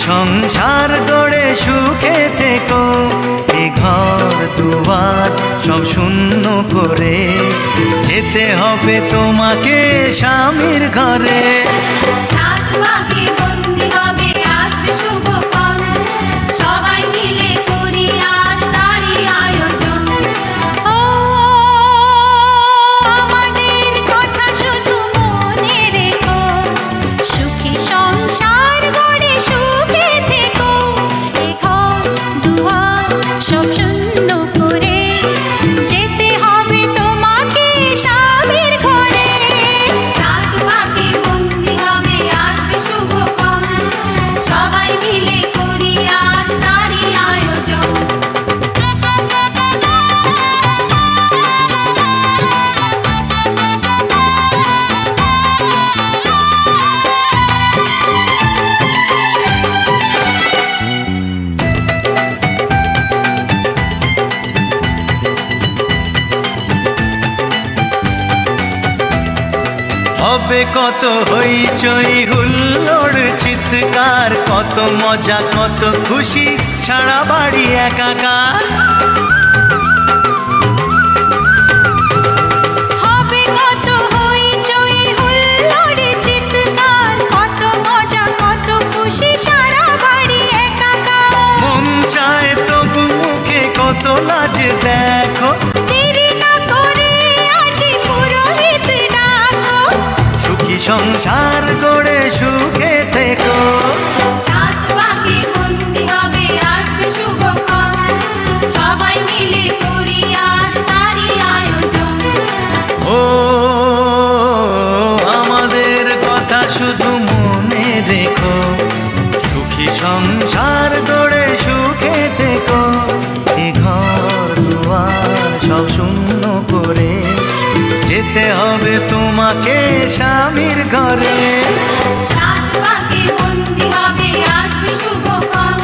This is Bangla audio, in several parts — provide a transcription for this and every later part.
সংসার গড়ে সুখে থেকো, এ ঘর দুয়ার সব শূন্য করে যেতে হবে তোমাকে স্বামীর ঘরে। সাত ভাগে বন্দি হবে আসবে শুভক্ষণ, সবাই মিলে করি আজ তারই আয়োজন। ও আমাদের কথা শুধু মনে রেখো, সুখী সংসার গড়ে সুখে থেকো, এ ঘর দুয়ার সব শূন্য করে যেতে হবে তোমাকে স্বামীর ঘরে। সাত ভাগে বন্দি হবে আসবে শুভক্ষণ, সবাই মিলে করি আজ তারই আয়োজন। হবে কত হইচই হুল্লোড় চিৎকার, কত মজা কত খুশি সারা বাড়ি একাকার। হবে কত হইচই হুল্লোড় চিৎকার, কত মজা কত খুশি সারা বাড়ি একাকার। মন চায় তবু মুখে কত লাজ দেখো, দেরি না করে আজই পুরোহিত ডাকো, সুখী সংসার গড়ে সুখে থেকো। সাত ভাগে বন্দি হবে আসবে শুভক্ষণ, সবাই মিলে করি আজ তারই আয়োজন। ও আমাদের কথা শুধু মনে রেখো, সুখী সংসার গড়ে সুখে থেকো, এ ঘর দুয়ার সব শূন্য করে যেতে হবে তোমাকে স্বামীর ঘরে। সাত ভাগে বন্দি হবে আসবে শুভক্ষণ,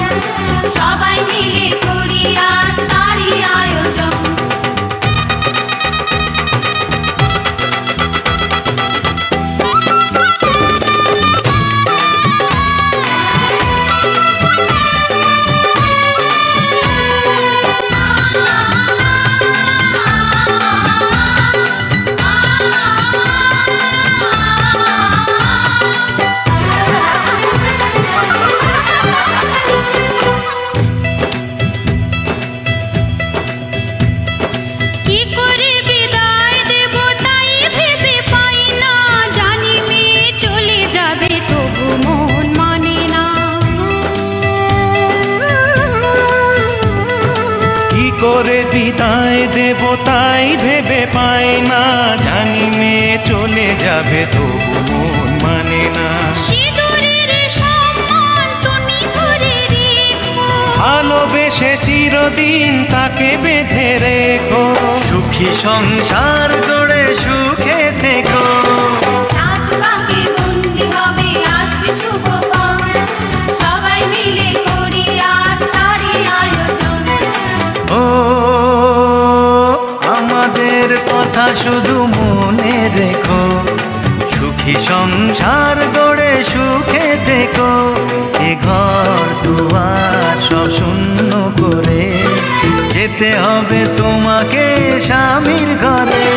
সবাই মিলে করি আজ তারই আয়োজন। কি করে বিদায় দেব তাই ভেবে পাই না, জানি মেয়ে চলে যাবে তবু মন মানে না। কি করে বিদায় দেব তাই ভেবে পাই না, জানি মেয়ে চলে যাবে তবু মন মানে না। সিঁদুরের সম্মান তুমি ধরে রেখো, ভালোবেসে চিরদিন তাকে বেঁধে রেখো, সুখী সংসার গড়ে সুখে থেকো। সাত ভাগে বন্দি হবে আসবে শুভক্ষণ, সবাই মিলে করি আজ তারই আয়োজন। ও আমাদের কথা শুধু মনে রেখো, সুখী সংসার গড়ে সুখে থেকো, এ ঘর দুয়ার সব শূন্য করে যেতে হবে তোমাকে স্বামীর ঘরে।